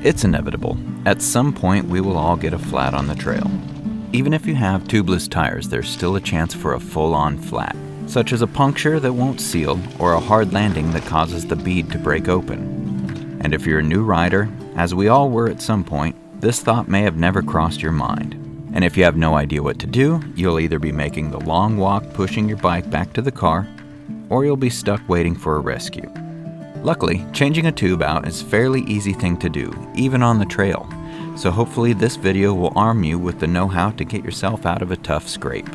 It's inevitable. At some point, we will all get a flat on the trail. Even if you have tubeless tires, there's still a chance for a full-on flat, such as a puncture that won't seal or a hard landing that causes the bead to break open. And if you're a new rider, as we all were at some point, this thought may have never crossed your mind. And if you have no idea what to do, you'll either be making the long walk pushing your bike back to the car, or you'll be stuck waiting for a rescue. Luckily, changing a tube out is a fairly easy thing to do, even on the trail. So hopefully this video will arm you with the know-how to get yourself out of a tough scrape.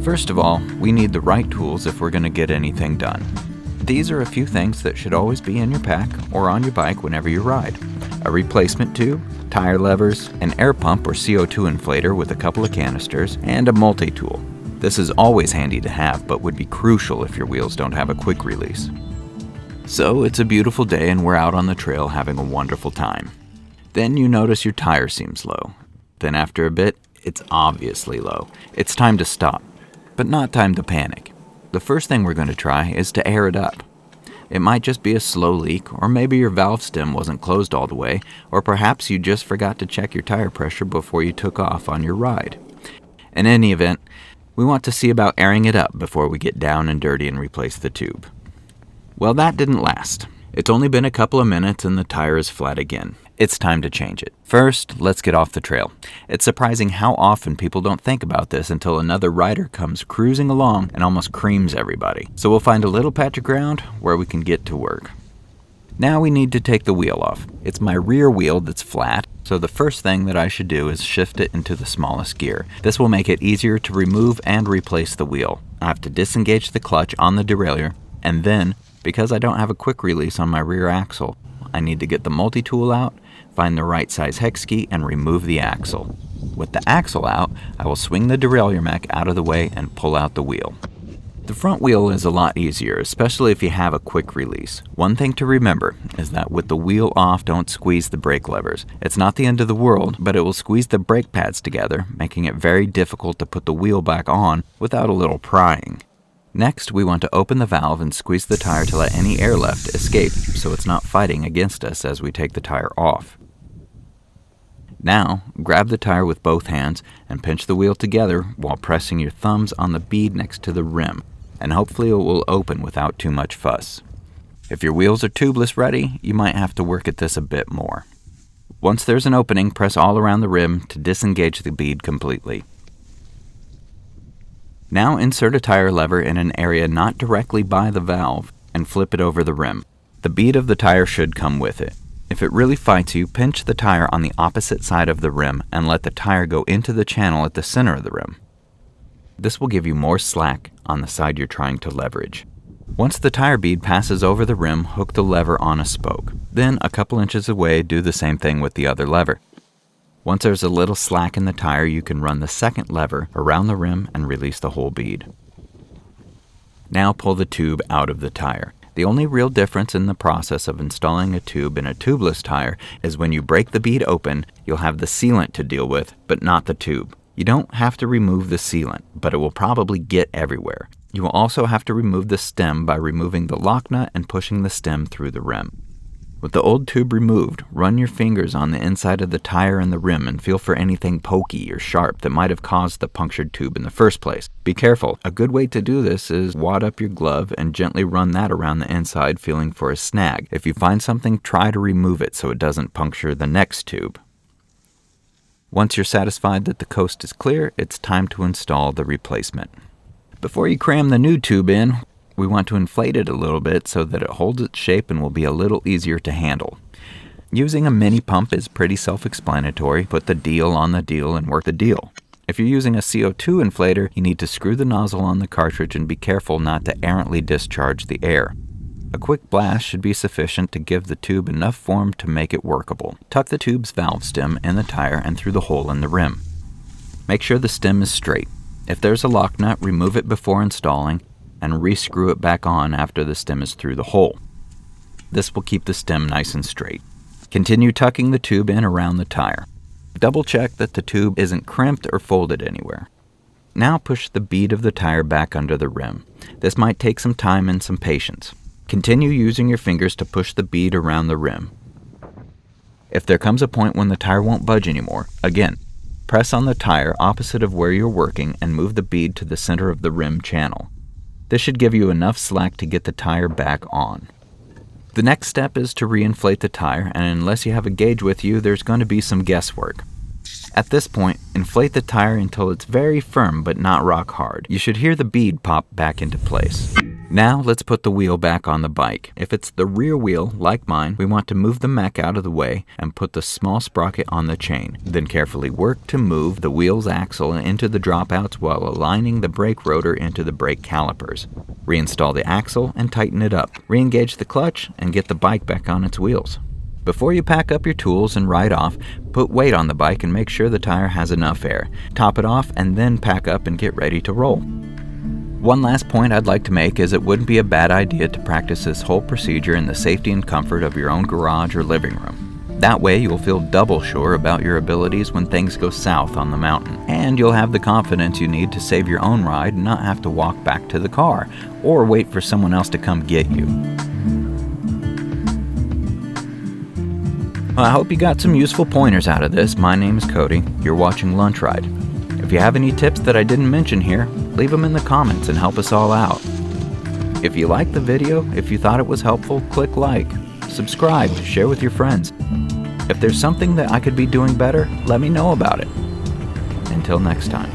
First of all, we need the right tools if we're going to get anything done. These are a few things that should always be in your pack or on your bike whenever you ride. A replacement tube, tire levers, an air pump or CO2 inflator with a couple of canisters, and a multi-tool. This is always handy to have, but would be crucial if your wheels don't have a quick release. So it's a beautiful day and we're out on the trail having a wonderful time. Then you notice your tire seems low. Then after a bit, it's obviously low. It's time to stop, but not time to panic. The first thing we're going to try is to air it up. It might just be a slow leak, or maybe your valve stem wasn't closed all the way, or perhaps you just forgot to check your tire pressure before you took off on your ride. In any event, we want to see about airing it up before we get down and dirty and replace the tube. Well, that didn't last. It's only been a couple of minutes and the tire is flat again. It's time to change it. First, let's get off the trail. It's surprising how often people don't think about this until another rider comes cruising along and almost creams everybody. So we'll find a little patch of ground where we can get to work. Now we need to take the wheel off. It's my rear wheel that's flat, so the first thing that I should do is shift it into the smallest gear. This will make it easier to remove and replace the wheel. I have to disengage the clutch on the derailleur, and then, because I don't have a quick release on my rear axle, I need to get the multi-tool out, find the right size hex key, and remove the axle. With the axle out, I will swing the derailleur mech out of the way and pull out the wheel. The front wheel is a lot easier, especially if you have a quick release. One thing to remember is that with the wheel off, don't squeeze the brake levers. It's not the end of the world, but it will squeeze the brake pads together, making it very difficult to put the wheel back on without a little prying. Next, we want to open the valve and squeeze the tire to let any air left escape so it's not fighting against us as we take the tire off. Now, grab the tire with both hands and pinch the wheel together while pressing your thumbs on the bead next to the rim, and hopefully it will open without too much fuss. If your wheels are tubeless ready, you might have to work at this a bit more. Once there's an opening, press all around the rim to disengage the bead completely. Now insert a tire lever in an area not directly by the valve and flip it over the rim. The bead of the tire should come with it. If it really fights you, pinch the tire on the opposite side of the rim and let the tire go into the channel at the center of the rim. This will give you more slack on the side you're trying to leverage. Once the tire bead passes over the rim, hook the lever on a spoke. Then, a couple inches away, do the same thing with the other lever. Once there's a little slack in the tire, you can run the second lever around the rim and release the whole bead. Now pull the tube out of the tire. The only real difference in the process of installing a tube in a tubeless tire is when you break the bead open, you'll have the sealant to deal with, but not the tube. You don't have to remove the sealant, but it will probably get everywhere. You will also have to remove the stem by removing the lock nut and pushing the stem through the rim. With the old tube removed, run your fingers on the inside of the tire and the rim and feel for anything pokey or sharp that might have caused the punctured tube in the first place. Be careful. A good way to do this is wad up your glove and gently run that around the inside, feeling for a snag. If you find something, try to remove it so it doesn't puncture the next tube. Once you're satisfied that the coast is clear, it's time to install the replacement. Before you cram the new tube in, we want to inflate it a little bit so that it holds its shape and will be a little easier to handle. Using a mini pump is pretty self-explanatory. Put the deal on the deal and work the deal. If you're using a CO2 inflator, you need to screw the nozzle on the cartridge and be careful not to errantly discharge the air. A quick blast should be sufficient to give the tube enough form to make it workable. Tuck the tube's valve stem in the tire and through the hole in the rim. Make sure the stem is straight. If there's a lock nut, remove it before installing and re-screw it back on after the stem is through the hole. This will keep the stem nice and straight. Continue tucking the tube in around the tire. Double check that the tube isn't crimped or folded anywhere. Now push the bead of the tire back under the rim. This might take some time and some patience. Continue using your fingers to push the bead around the rim. If there comes a point when the tire won't budge anymore, again, press on the tire opposite of where you're working and move the bead to the center of the rim channel. This should give you enough slack to get the tire back on. The next step is to reinflate the tire, and unless you have a gauge with you, there's going to be some guesswork. At this point, inflate the tire until it's very firm but not rock hard. You should hear the bead pop back into place. Now let's put the wheel back on the bike. If it's the rear wheel, like mine, we want to move the mech out of the way and put the small sprocket on the chain. Then carefully work to move the wheel's axle into the dropouts while aligning the brake rotor into the brake calipers. Reinstall the axle and tighten it up. Re-engage the clutch and get the bike back on its wheels. Before you pack up your tools and ride off, put weight on the bike and make sure the tire has enough air. Top it off and then pack up and get ready to roll. One last point I'd like to make is it wouldn't be a bad idea to practice this whole procedure in the safety and comfort of your own garage or living room. That way you'll feel double sure about your abilities when things go south on the mountain, and you'll have the confidence you need to save your own ride and not have to walk back to the car or wait for someone else to come get you. Well, I hope you got some useful pointers out of this. My name is Cody. You're watching Lunch Ride. If you have any tips that I didn't mention here, leave them in the comments and help us all out. If you liked the video, if you thought it was helpful, click like, subscribe, share with your friends. If there's something that I could be doing better, let me know about it. Until next time.